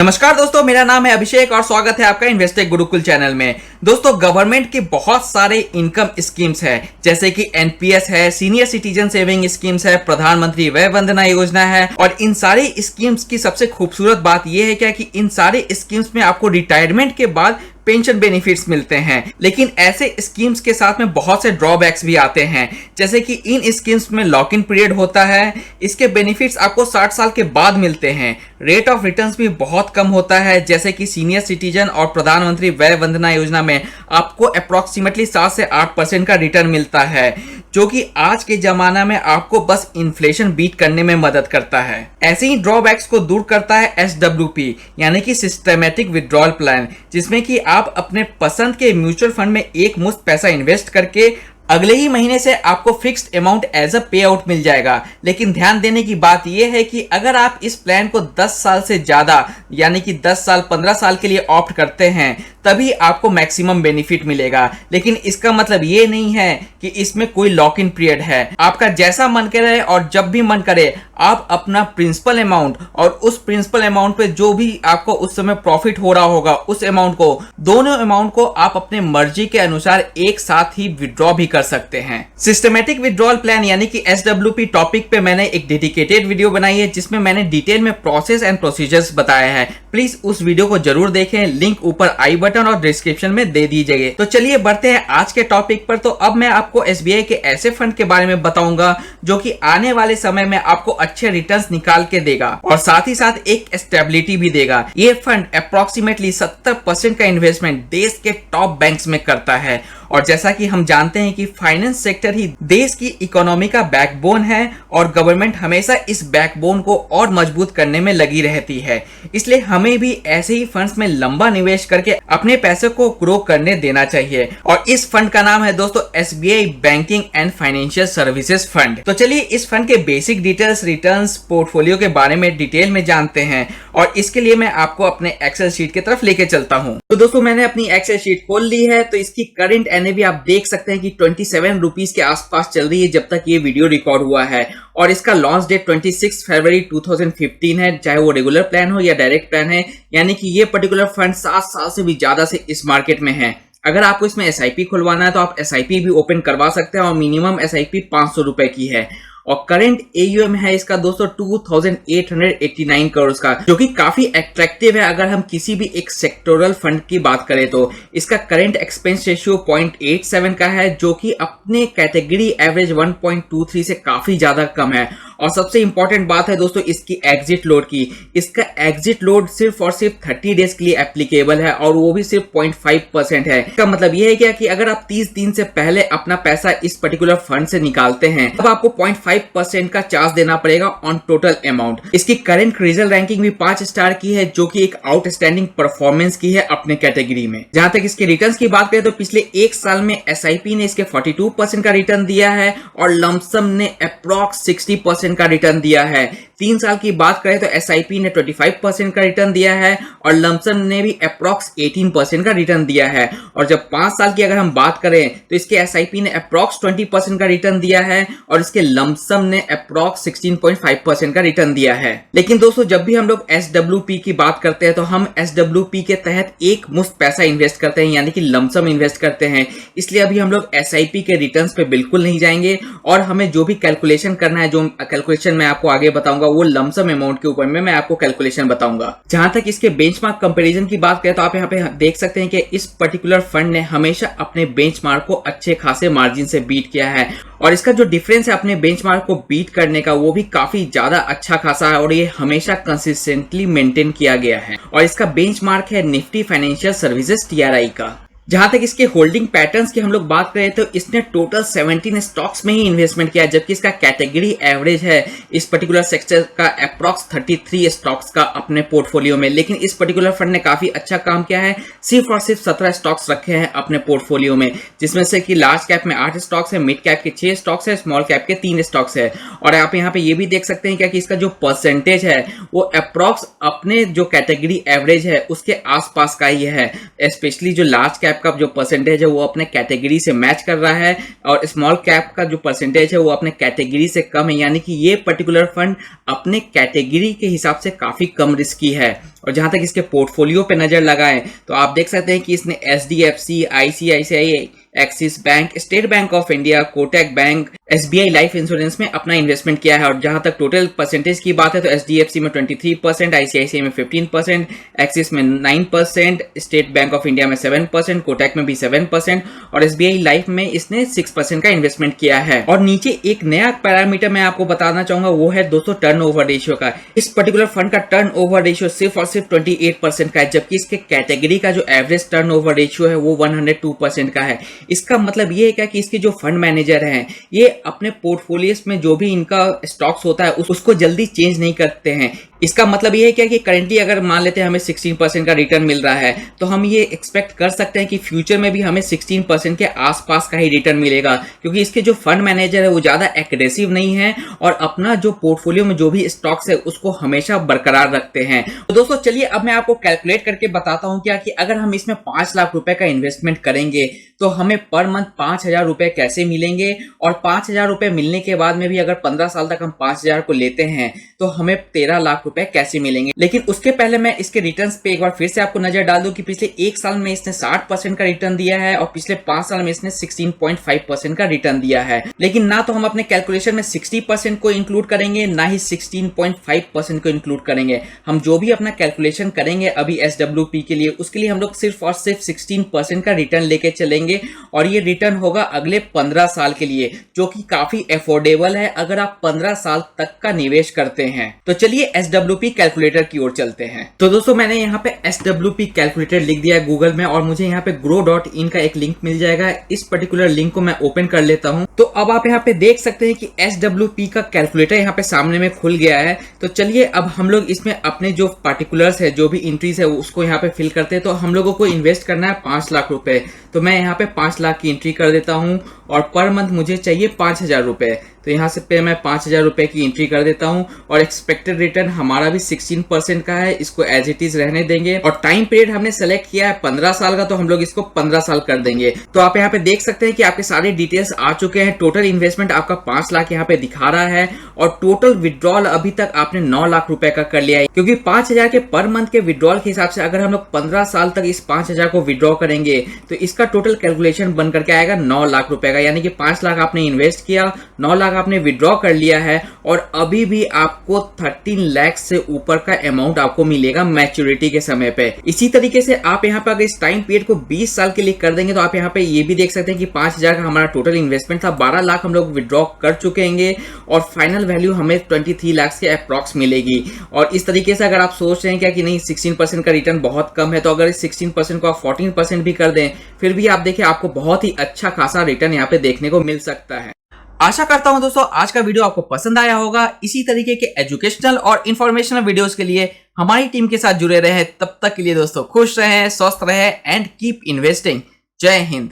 नमस्कार दोस्तों, मेरा नाम है अभिषेक और स्वागत है आपका इन्वेस्टेक गुरुकुल चैनल में। दोस्तों, गवर्नमेंट के बहुत सारे इनकम स्कीम्स है, जैसे कि एनपीएस है, सीनियर सिटीजन सेविंग स्कीम्स है, प्रधानमंत्री वय वंदना योजना है। और इन सारी स्कीम्स की सबसे खूबसूरत बात यह है क्या कि इन सारे स्कीम्स में आपको रिटायरमेंट के बाद पेंशन बेनिफिट्स मिलते हैं। लेकिन ऐसे स्कीम्स के साथ में बहुत से ड्रॉबैक्स भी आते हैं, जैसे कि इन स्कीम्स में लॉक इन पीरियड होता है, इसके बेनिफिट्स आपको 60 साल के बाद मिलते हैं, रेट ऑफ रिटर्न्स भी बहुत कम होता है, जैसे कि सीनियर सिटीजन और प्रधानमंत्री वय वंदना योजना में आपको अप्रोक्सीमेटली 7 से 8% का रिटर्न मिलता है, जो कि आज के जमाना में आपको बस इन्फ्लेशन बीट करने में मदद करता है। ऐसे ही ड्रॉबैक्स को दूर करता है एसडब्ल्यूपी यानी कि सिस्टमैटिक विड्रॉल प्लान, जिसमें कि आप अपने पसंद के म्यूचुअल फंड में एक मुश्त पैसा इन्वेस्ट करके अगले ही महीने से आपको फिक्स्ड अमाउंट एज अ पे आउट मिल जाएगा। लेकिन ध्यान देने की बात यह है कि अगर आप इस प्लान को 10 साल से ज्यादा यानी कि 10 साल 15 साल के लिए ऑप्ट करते हैं तभी आपको मैक्सिमम बेनिफिट मिलेगा। लेकिन इसका मतलब ये नहीं है कि इसमें कोई लॉक इन पीरियड है। आपका जैसा मन करे और जब भी मन करे आप अपना प्रिंसिपल अमाउंट और उस प्रिंसिपल अमाउंट पे जो भी आपको उस समय प्रॉफिट हो रहा होगा उस अमाउंट को, दोनों अमाउंट को आप अपने मर्जी के अनुसार एक साथ ही विड्रॉ भी कर सकते हैं। सिस्टमैटिक विड्रॉल प्लान यानी कि एसडब्ल्यूपी टॉपिक पे मैंने एक डेडिकेटेड वीडियो बनाई है, जिसमें मैंने डिटेल में प्रोसेस एंड प्रोसीजर्स बताया है। प्लीज उस वीडियो को जरूर देखें, लिंक ऊपर आई बटन और डिस्क्रिप्शन में दे दीजिए। तो चलिए बढ़ते हैं आज के टॉपिक पर। तो अब मैं आपको एसबीआई के ऐसे फंड के बारे में बताऊंगा जो कि आने वाले समय में आपको अच्छे रिटर्न्स निकाल के देगा और साथ ही साथ एक स्टेबिलिटी भी देगा। ये फंड अप्रोक्सीमेटली 70% का इन्वेस्टमेंट देश के टॉप बैंक्स में करता है। और जैसा कि हम जानते हैं कि फाइनेंस सेक्टर ही देश की इकोनॉमी का बैकबोन है और गवर्नमेंट हमेशा इस बैकबोन को और मजबूत करने में लगी रहती है। इसलिए हमें भी ऐसे ही फंड्स में लंबा निवेश करके अपने पैसे को ग्रो करने देना चाहिए। और इस फंड का नाम है दोस्तों SBI banking and financial services fund. तो चलिए इस फंड के बेसिक डिटेल्स, रिटर्न्स, पोर्टफोलियो के बारे में डिटेल में जानते हैं। और इसके लिए मैं आपको अपने एक्सेल शीट की तरफ लेके चलता हूं। तो दोस्तों मैंने अपनी एक्सेल शीट खोल ली है। तो इसकी करंट एनएवी आप देख सकते हैं कि 27 रुपीज के आसपास चल रही है जब तक ये वीडियो रिकॉर्ड हुआ है। और इसका लॉन्च डेट 26 फरवरी 2015 है, चाहे वो रेगुलर प्लान हो या डायरेक्ट प्लान है। यानी कि ये पर्टिकुलर फंड 7 साल से भी ज्यादा से इस मार्केट में है। अगर आपको इसमें एसआईपी खुलवाना है तो आप एसआईपी भी ओपन करवा सकते हैं और मिनिमम एसआईपी 500 रुपए की है। और करंट एयूएम है इसका दोस्तों 2889 करोड़ का, जो कि काफी अट्रैक्टिव है। अगर हम किसी भी एक सेक्टोरल फंड की बात करें तो इसका करंट एक्सपेंस रेशियो 0.87 का है, जो कि अपने कैटेगरी एवरेज 1.23 से काफी ज्यादा कम है। और सबसे इंपॉर्टेंट बात है दोस्तों इसकी एग्जिट लोड की। इसका एग्जिट लोड सिर्फ और सिर्फ 30 डेज के लिए एप्लीकेबल है और वो भी सिर्फ 0.5% है। इसका मतलब यह है क्या कि अगर आप 30 दिन से पहले अपना पैसा इस पर्टिकुलर फंड से निकालते हैं तब आपको 0.5% का चार्ज देना पड़ेगा ऑन टोटल अमाउंट। इसकी करंट क्रिजल रैंकिंग भी 5 स्टार की है, जो कि एक आउटस्टैंडिंग परफॉर्मेंस की है अपने कैटेगरी में। जहां तक इसके रिटर्न्स की बात करें तो पिछले एक साल में एसआईपी ने इसके 42% का रिटर्न दिया है और लमसम ने अप्रॉक्स 60% का रिटर्न दिया है। 3 साल की बात करें तो एसआईपी ने 25% का रिटर्न दिया है और लमसम ने भी अप्रॉक्स 18% का रिटर्न दिया है। और जब 5 साल की अगर हम बात करें तो इसके एसआईपी ने अप्रॉक्स 20% का रिटर्न दिया है और इसके लमसम ने अप्रॉक्स 16.5% का रिटर्न दिया है। लेकिन दोस्तों जब भी हम लोग एसडब्ल्यूपी की बात करते हैं तो हम एसडब्ल्यूपी के तहत एक मुश्त पैसा इन्वेस्ट करते हैं, यानी कि लमसम इन्वेस्ट करते हैं। इसलिए अभी हम लोग एसआईपी के रिटर्न्स पे बिल्कुल नहीं जाएंगे और हमें जो भी कैलकुलेशन करना है, जो कैलकुलेशन मैं आपको आगे बताऊंगा वो लमसम अमाउंट के ऊपर में मैं आपको कैलकुलेशन बताऊंगा। जहां तक इसके बेंचमार्क कंपैरिजन की बात करें तो आप यहां पे देख सकते हैं कि इस पर्टिकुलर फंड ने हमेशा अपने बेंचमार्क को अच्छे खासे मार्जिन से बीट किया है। और इसका जो डिफरेंस है अपने बेंचमार्क को बीट करने का वो भी काफी ज्यादा अच्छा खासा है और ये हमेशा कंसिस्टेंटली मेंटेन किया गया है। और इसका बेंचमार्क है निफ्टी फाइनेंशियल सर्विसेज टीआरआई का। जहां तक इसके होल्डिंग पैटर्न्स की हम लोग बात करें तो इसने टोटल 17 स्टॉक्स में ही इन्वेस्टमेंट किया है, जबकि इसका कैटेगरी एवरेज है इस पर्टिकुलर सेक्टर का अप्रॉक्स 33 स्टॉक्स का अपने पोर्टफोलियो में। लेकिन इस पर्टिकुलर फंड ने काफी अच्छा काम किया है, सिर्फ और सिर्फ 17 स्टॉक्स रखे हैं अपने पोर्टफोलियो में, जिसमें से कि लार्ज कैप में 8 स्टॉक्स है, मिड कैप के 6 स्टॉक्स है, स्मॉल कैप के 3 स्टॉक्स है। और आप यहाँ पे ये भी देख सकते हैं क्या कि इसका जो परसेंटेज है वो अप्रॉक्स अपने जो कैटेगरी एवरेज है उसके आसपास का ही है, स्पेशली जो लार्ज कैप कैप का जो परसेंटेज है वो अपने कैटेगरी से मैच कर रहा है और स्मॉल कैप का जो परसेंटेज है वो अपने कैटेगरी से कम है, यानी कि ये पर्टिकुलर फंड अपने कैटेगरी के हिसाब से काफी कम रिस्की है। और जहां तक इसके पोर्टफोलियो पे नजर लगाएं तो आप देख सकते हैं कि इसने HDFC, ICICI, axis bank, state bank of India, Kotak bank, SBI life insurance में अपना इन्वेस्टमेंट किया है। और जहां तक टोटल परसेंटेज की बात है तो एचडीएफसी में 23%, आईसीआईसीआई में 15%, एक्सिस में 9%, स्टेट बैंक ऑफ इंडिया में 7%, कोटक में भी 7% और एसबीआई लाइफ में इसने 6% का इन्वेस्टमेंट किया है। और नीचे एक नया पैरामीटर मैं आपको बताना चाहूंगा, वो है दोस्तों टर्नओवर रेशियो का। इस पर्टिकुलर फंड का टर्नओवर रेशियो सिर्फ और सिर्फ 28% का है, जबकि इसके कैटेगरी का जो एवरेज टर्नओवर रेशियो है वो 102% का है। इसका मतलब ये है क्या कि इसके जो फंड मैनेजर हैं ये अपने पोर्टफोलियोस में जो भी इनका स्टॉक्स होता है उसको जल्दी चेंज नहीं करते हैं। इसका मतलब ये है क्या कि करंटली अगर मान लेते हैं हमें 16% का रिटर्न मिल रहा है तो हम ये एक्सपेक्ट कर सकते हैं कि फ्यूचर में भी हमें 16% के आसपास का ही रिटर्न मिलेगा, क्योंकि इसके जो फंड मैनेजर है वो ज्यादा एग्रेसिव नहीं है और अपना जो पोर्टफोलियो में जो भी स्टॉक्स है उसको हमेशा बरकरार रखते हैं। तो दोस्तों चलिए अब मैं आपको कैलकुलेट करके बताता हूं क्या कि अगर हम इसमें 5 लाख रुपए का इन्वेस्टमेंट करेंगे तो हमें पर मंथ 5,000 रुपए कैसे मिलेंगे, और 5,000 रुपए मिलने के बाद में भी अगर 15 साल तक हम 5,000 को लेते हैं तो हमें 13 लाख रुपए कैसे मिलेंगे। लेकिन उसके पहले मैं इसके रिटर्न्स पे एक बार फिर से आपको नजर डाल दूं कि पिछले 1 साल में इसने 60% का रिटर्न दिया है और पिछले 5 साल में इसने 16.5% का रिटर्न दिया है। लेकिन ना तो हम अपने कैलकुलेशन में 60% को इंक्लूड करेंगे, ना ही 16.5% को इंक्लूड करेंगे। हम जो भी अपना कैलकुलेशन करेंगे अभी एसडब्ल्यूपी के लिए, उसके लिए हम लोग सिर्फ और सिर्फ 16% का रिटर्न लेके चलेंगे और ये रिटर्न होगा अगले 15 साल के लिए, जो कि काफी अफोर्डेबल है अगर आप 15 साल तक का निवेश करते हैं। तो चलिए एसडब्ल्यूपी कैलकुलेटर की ओर चलते हैं। तो दोस्तों मैंने यहाँ पे एसडब्ल्यूपी कैलकुलेटर लिख दिया है गूगल में और मुझे यहाँ पे grow.in का एक लिंक मिल जाएगा। इस पर्टिकुलर लिंक को मैं ओपन कर लेता हूँ। तो अब आप यहाँ पे देख सकते हैं कि एसडब्ल्यूपी का कैलकुलेटर यहाँ पे सामने में खुल गया है। तो चलिए अब हम लोग इसमें अपने जो पार्टिकुलर्स है, जो भी एंट्रीज है उसको यहाँ पे फिल करते हैं। तो हम लोगों को इन्वेस्ट करना है 5 लाख रुपए, तो मैं यहाँ पे 5 लाख की एंट्री कर देता हूँ और पर मंथ मुझे चाहिए 5,000 रुपए। तो यहाँ से पे मैं 5,000 रुपए की एंट्री कर देता हूँ और एक्सपेक्टेड रिटर्न हमारा भी 16% का है, इसको एज इट इज रहने देंगे। और टाइम पीरियड हमने सेलेक्ट किया है 15 साल का, तो हम लोग इसको 15 साल कर देंगे। तो आप यहाँ पे देख सकते हैं कि आपके सारे डिटेल्स आ चुके हैं। टोटल इन्वेस्टमेंट आपका 5 लाख यहाँ पे दिखा रहा है और टोटल विड्रॉल अभी तक आपने 9 लाख रुपए का कर लिया है, क्योंकि 5,000 के पर मंथ के विड्रॉल के हिसाब से अगर हम लोग 15 साल तक इस 5,000 को विड्रॉ करेंगे तो इसका टोटल कैलकुलेशन बन करके आएगा 9 लाख रुपए का। यानी कि 5 लाख आपने इन्वेस्ट किया, 9 लाख आपने विड्रॉ कर लिया है और अभी भी आपको 13 लाख से ऊपर का अमाउंट आपको मिलेगा मैच्योरिटी के समय पे। इसी तरीके से आप यहाँ पे अगर इस टाइम पीरियड को 20 साल के लिए कर देंगे तो आप यहाँ पे ये भी देख सकते हैं कि 5,000 का हमारा टोटल इन्वेस्टमेंट था, 12 लाख हम लोग विड्रॉ कर चुके हैं और फाइनल वैल्यू हमें 23 लाख के अप्रॉक्स मिलेगी। और इस तरीके से अगर आप सोच रहे हैं क्या कि नहीं 16% का रिटर्न बहुत कम है, तो अगर इस 16% को आप 14% भी कर दें फिर भी आप देखिए आपको बहुत ही अच्छा खासा रिटर्न यहाँ पे देखने को मिल सकता है। आशा करता हूं दोस्तों आज का वीडियो आपको पसंद आया होगा। इसी तरीके के एजुकेशनल और इंफॉर्मेशनल वीडियोस के लिए हमारी टीम के साथ जुड़े रहें। तब तक के लिए दोस्तों खुश रहें, स्वस्थ रहें एंड कीप इन्वेस्टिंग। जय हिंद।